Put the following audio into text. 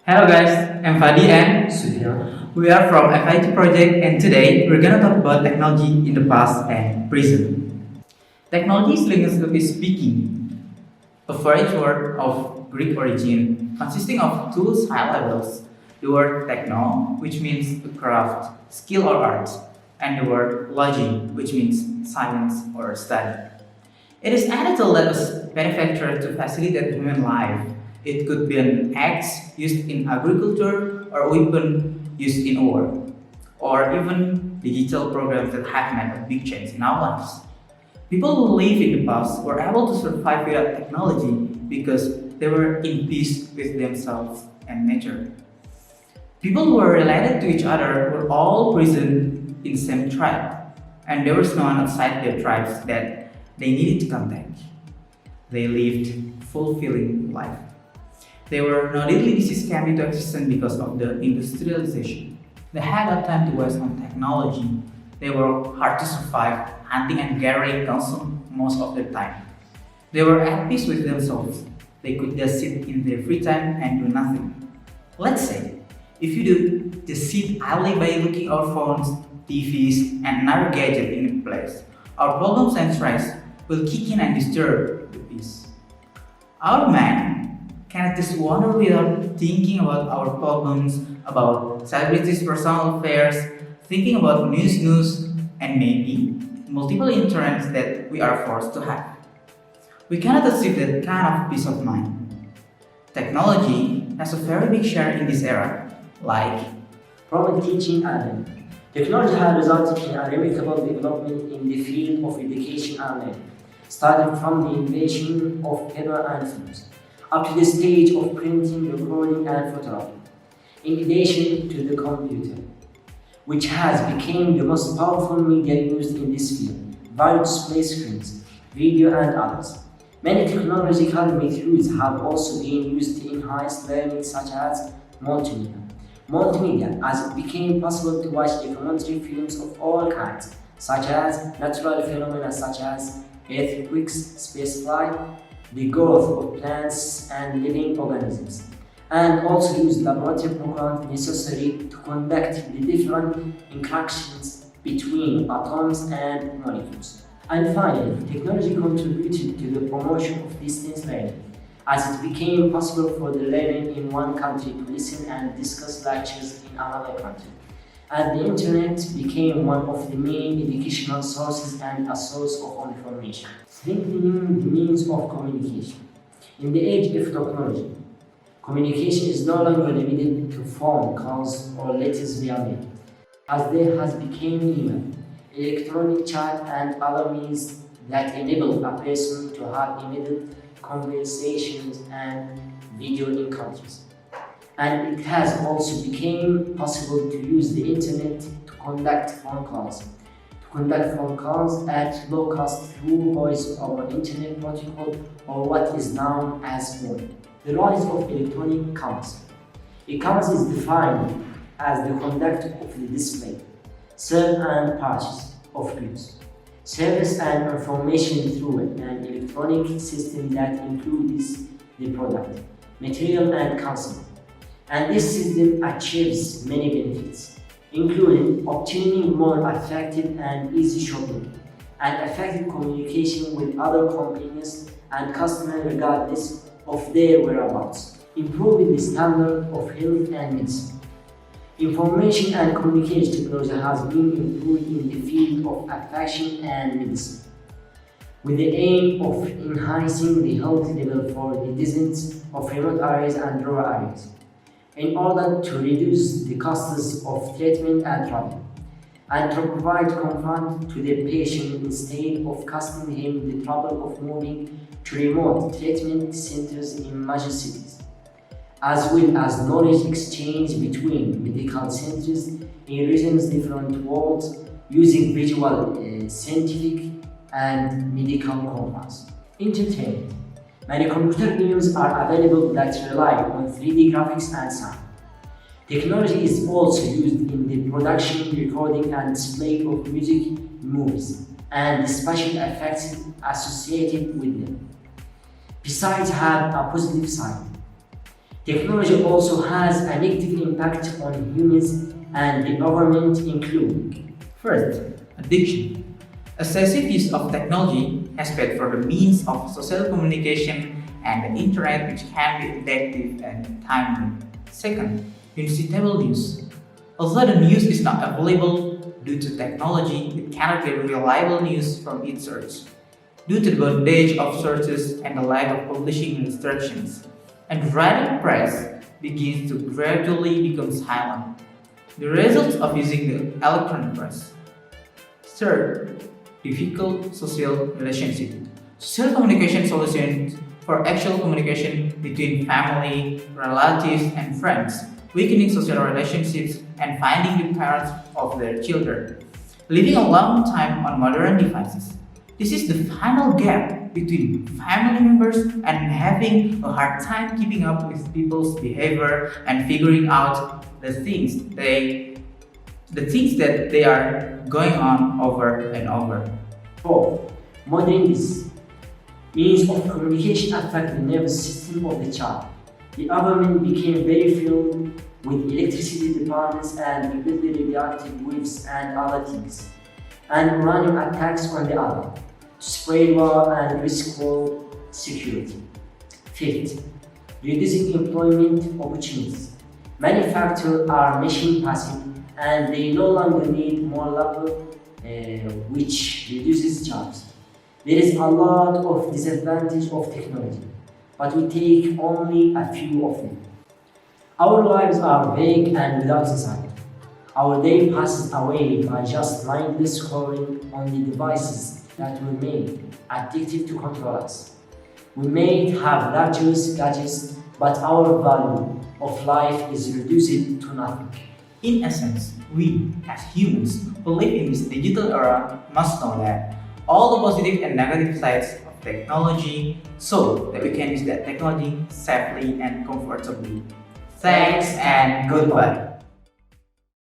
Hello guys, I'm Fadi and Sufyan. we are from FIT project and today we're gonna talk about technology in the past and present. Technology is linguistically speaking, a phrase word of Greek origin consisting of two high levels, the word techno, which means a craft, skill or art, and the word logi, which means science or study. It is added to let us manufacture to facilitate human life. It could be an axe used in agriculture or a weapon used in war, or even digital programs that have made a big change in our lives. People who live in the past were able to survive without technology because they were in peace with themselves and nature. People who were related to each other were all present in the same tribe, and there was no one outside their tribes that they needed to contact. They lived fulfilling life. There were no deadly diseases came into existence because of the industrialization. They had no time to waste on technology. They were hard to survive, hunting and gathering consumed most of their time. They were at peace with themselves. They could just sit in their free time and do nothing. Let's say, if you do just sit idly by looking at phones, TVs, and another gadget in a place, our problems and stress will kick in and disturb the peace. Our mind cannot just wander without thinking about our problems, about celebrities' personal affairs, thinking about news, and maybe multiple interests that we are forced to have. We cannot achieve that kind of peace of mind. Technology has a very big share in this era, like From teaching and learning. Technology has resulted in a remarkable development in the field of education and learning, starting from the invention of paper and films, up to the stage of printing, recording, and photography. In addition to the computer, which has become the most powerful media used in this field, various display screens, video, and others. Many technological methods have also been used to enhance learning, such as multimedia. Multimedia, as it became possible to watch documentary films of all kinds, such as natural phenomena such as earthquakes, spaceflight, the growth of plants and living organisms, and also use laboratory programs necessary to conduct the different interactions between atoms and molecules. And finally, technology contributed to the promotion of distance learning, as it became possible for the learner in one country to listen and discuss lectures in another country. And the internet became one of the main educational sources and a source of information, strengthening the means of communication. In the age of technology, communication is no longer limited to phone calls or letters via mail, as there has become email, electronic chat, and other means that enable a person to have immediate conversations and video encounters. And it has also become possible to use the internet to conduct phone calls. At low cost through voice over internet protocol, or what is known as VoIP. The rise of electronic commerce. E-commerce is defined as the conduct of the display, sale and purchase of goods, service and information through an electronic system that includes the product, material and consumer. And this system achieves many benefits, including obtaining more effective and easy shopping, and effective communication with other companies and customers regardless of their whereabouts, improving the standard of health and medicine. Information and communication technology has been improved in the field of affection and medicine, with the aim of enhancing the health level for the citizens of remote areas and rural areas, in order to reduce the costs of treatment and travel, and to provide comfort to the patient instead of costing him the trouble of moving to remote treatment centers in major cities, as well as knowledge exchange between medical centers in regions different worlds using visual, scientific, and medical compounds. Entertainment. Many computer games are available that rely on 3D graphics and sound. Technology is also used in the production, recording, and display of music, movies, and the special effects associated with them. Besides, have a positive side. Technology also has a negative impact on humans and the government including. First, addiction. Excessive use of technology has paid for the means of social communication and the internet, which can be addictive and timely. Second, unsuitable news. Although the news is not available due to technology, it cannot get reliable news from its source due to the bondage of sources and the lack of publishing instructions. And writing press begins to gradually become silent. The results of using the electronic press. Third, difficult social relationship. Social communication solutions for actual communication between family, relatives, and friends, weakening social relationships and finding the parents of their children, living a long time on modern devices. This is the final gap between family members and having a hard time keeping up with people's behavior and figuring out the things that they are going on over and over. 4. Modern means of communication affect the nervous system of the child. The environment became very filled with electricity dependence and rapidly radioactive waves and other things, and uranium attacks on the other, to spread war and risk world security. 5th, reducing employment opportunities. Manufacturers are machine passive and they no longer need more labor, which reduces jobs. There is a lot of disadvantage of technology, but we take only a few of them. Our lives are vague and without insight. Our day passes away by just mindless scrolling on the devices that were made addictive to control us. We may have luxurious gadgets, but our value of life is reduced to nothing. In essence, we, as humans who live in this digital era, must know that all the positive and negative sides of technology so that we can use that technology safely and comfortably. Thanks and goodbye.